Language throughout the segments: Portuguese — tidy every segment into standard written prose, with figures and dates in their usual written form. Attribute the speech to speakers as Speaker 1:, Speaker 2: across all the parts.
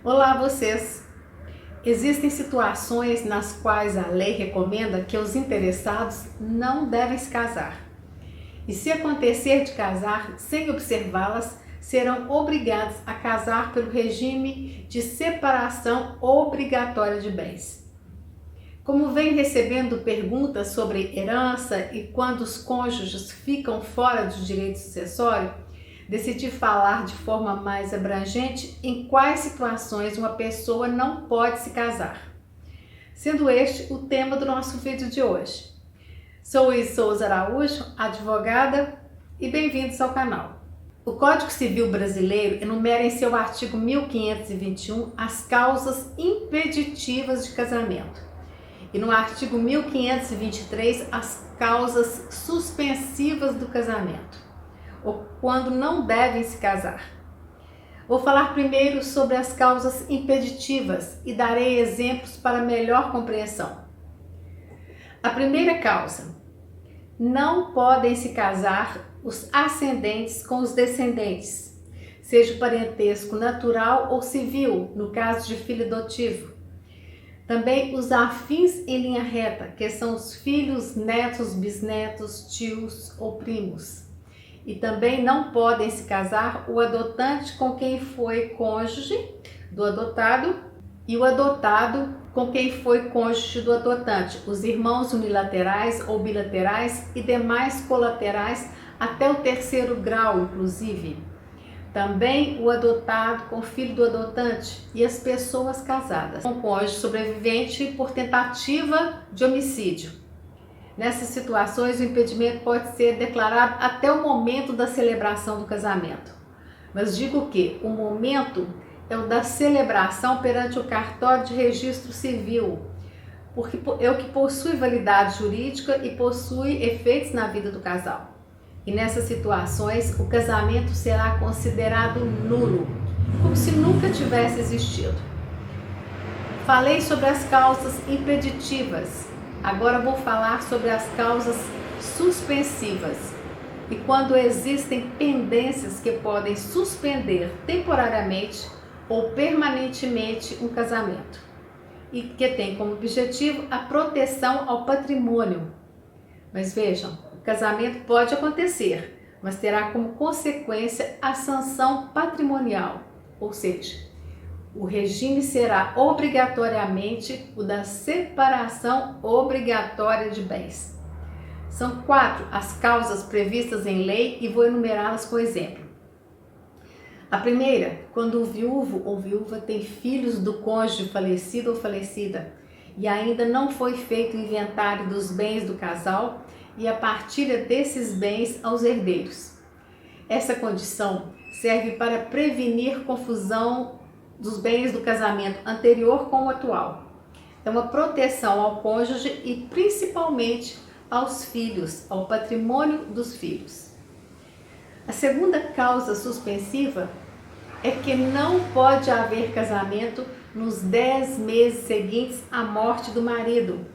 Speaker 1: Olá, vocês! Existem situações nas quais a lei recomenda que os interessados não devem se casar. E se acontecer de casar sem observá-las, serão obrigados a casar pelo regime de separação obrigatória de bens. Como venho recebendo perguntas sobre herança e quando os cônjuges ficam fora do direito sucessório, decidi falar de forma mais abrangente em quais situações uma pessoa não pode se casar. Sendo este o tema do nosso vídeo de hoje. Sou Luiz Souza Araújo, advogada, e bem-vindos ao canal. O Código Civil Brasileiro enumera em seu artigo 1521 as causas impeditivas de casamento e no artigo 1523 as causas suspensivas do casamento, ou quando não devem se casar. Vou falar primeiro sobre as causas impeditivas e darei exemplos para melhor compreensão. A primeira causa: não podem se casar os ascendentes com os descendentes, seja o parentesco natural ou civil, no caso de filho adotivo. Também os afins em linha reta, que são os filhos, netos, bisnetos, tios ou primos. E também não podem se casar o adotante com quem foi cônjuge do adotado e o adotado com quem foi cônjuge do adotante, os irmãos unilaterais ou bilaterais e demais colaterais até o terceiro grau, inclusive. Também o adotado com filho do adotante e as pessoas casadas com cônjuge sobrevivente por tentativa de homicídio. Nessas situações, o impedimento pode ser declarado até o momento da celebração do casamento. Mas digo que o momento é o da celebração perante o cartório de registro civil, porque é o que possui validade jurídica e possui efeitos na vida do casal. E nessas situações, o casamento será considerado nulo, como se nunca tivesse existido. Falei sobre as causas impeditivas. Agora vou falar sobre as causas suspensivas e quando existem pendências que podem suspender temporariamente ou permanentemente um casamento e que tem como objetivo a proteção ao patrimônio. Mas vejam, o casamento pode acontecer, mas terá como consequência a sanção patrimonial, ou seja, o regime será obrigatoriamente o da separação obrigatória de bens. São 4 as causas previstas em lei e vou enumerá-las com exemplo. A primeira, quando o viúvo ou viúva tem filhos do cônjuge falecido ou falecida e ainda não foi feito o inventário dos bens do casal e a partilha desses bens aos herdeiros. Essa condição serve para prevenir confusão dos bens do casamento anterior com o atual. É uma proteção ao cônjuge e principalmente aos filhos, ao patrimônio dos filhos. A segunda causa suspensiva é que não pode haver casamento nos 10 meses seguintes à morte do marido,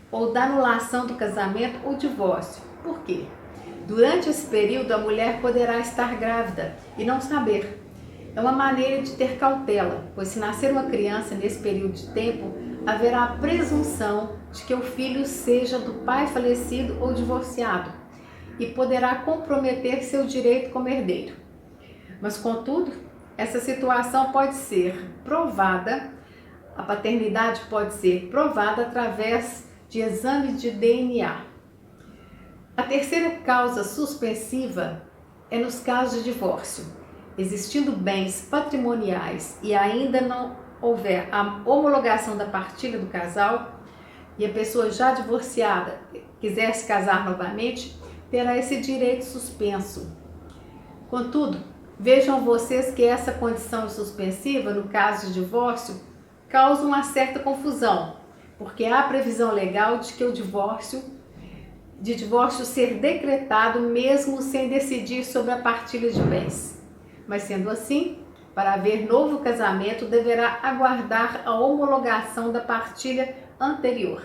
Speaker 1: ou da anulação do casamento ou divórcio. Por quê? Durante esse período a mulher poderá estar grávida e não saber. É uma maneira de ter cautela, pois se nascer uma criança nesse período de tempo, haverá a presunção de que o filho seja do pai falecido ou divorciado e poderá comprometer seu direito como herdeiro. Mas, contudo, essa situação pode ser provada, a paternidade pode ser provada através de exame de DNA. A terceira causa suspensiva é nos casos de divórcio. Existindo bens patrimoniais e ainda não houver a homologação da partilha do casal e a pessoa já divorciada quiser se casar novamente, terá esse direito suspenso. Contudo, vejam vocês que essa condição suspensiva, no caso de divórcio, causa uma certa confusão, porque há previsão legal de que o divórcio ser decretado mesmo sem decidir sobre a partilha de bens. Mas sendo assim, para haver novo casamento, deverá aguardar a homologação da partilha anterior.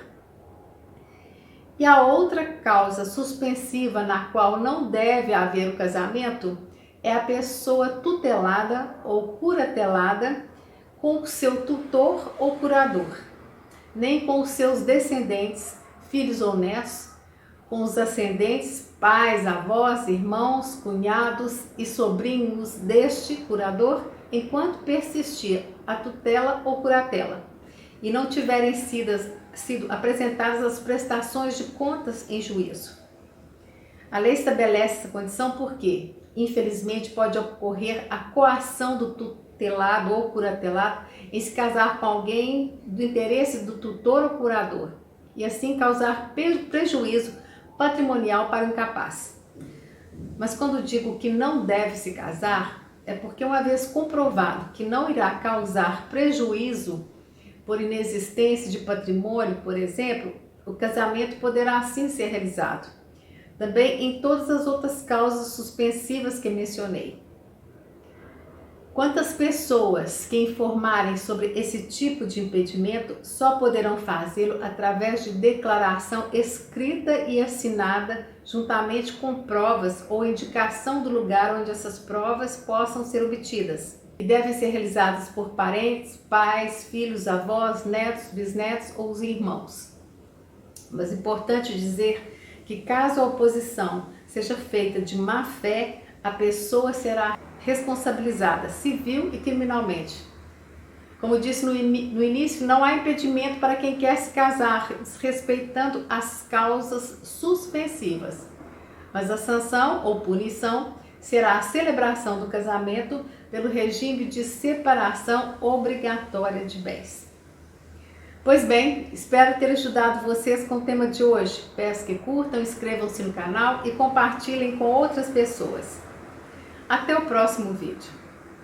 Speaker 1: E a outra causa suspensiva na qual não deve haver o casamento é a pessoa tutelada ou curatelada com o seu tutor ou curador, nem com os seus descendentes, filhos ou netos, com os ascendentes, pais, avós, irmãos, cunhados e sobrinhos deste curador, enquanto persistir a tutela ou curatela, e não tiverem sido apresentadas as prestações de contas em juízo. A lei estabelece essa condição porque, infelizmente, pode ocorrer a coação do tutelado ou curatelado em se casar com alguém do interesse do tutor ou curador, e assim causar prejuízo patrimonial para o incapaz. Mas quando digo que não deve se casar, é porque uma vez comprovado que não irá causar prejuízo por inexistência de patrimônio, por exemplo, o casamento poderá assim ser realizado. Também em todas as outras causas suspensivas que mencionei. Quantas pessoas que informarem sobre esse tipo de impedimento só poderão fazê-lo através de declaração escrita e assinada, juntamente com provas ou indicação do lugar onde essas provas possam ser obtidas, e devem ser realizadas por parentes, pais, filhos, avós, netos, bisnetos ou os irmãos. Mas é importante dizer que caso a oposição seja feita de má fé, a pessoa será responsabilizada civil e criminalmente. Como disse no início, não há impedimento para quem quer se casar, desrespeitando as causas suspensivas. Mas a sanção ou punição será a celebração do casamento pelo regime de separação obrigatória de bens. Pois bem, espero ter ajudado vocês com o tema de hoje. Peço que curtam, inscrevam-se no canal e compartilhem com outras pessoas. Até o próximo vídeo.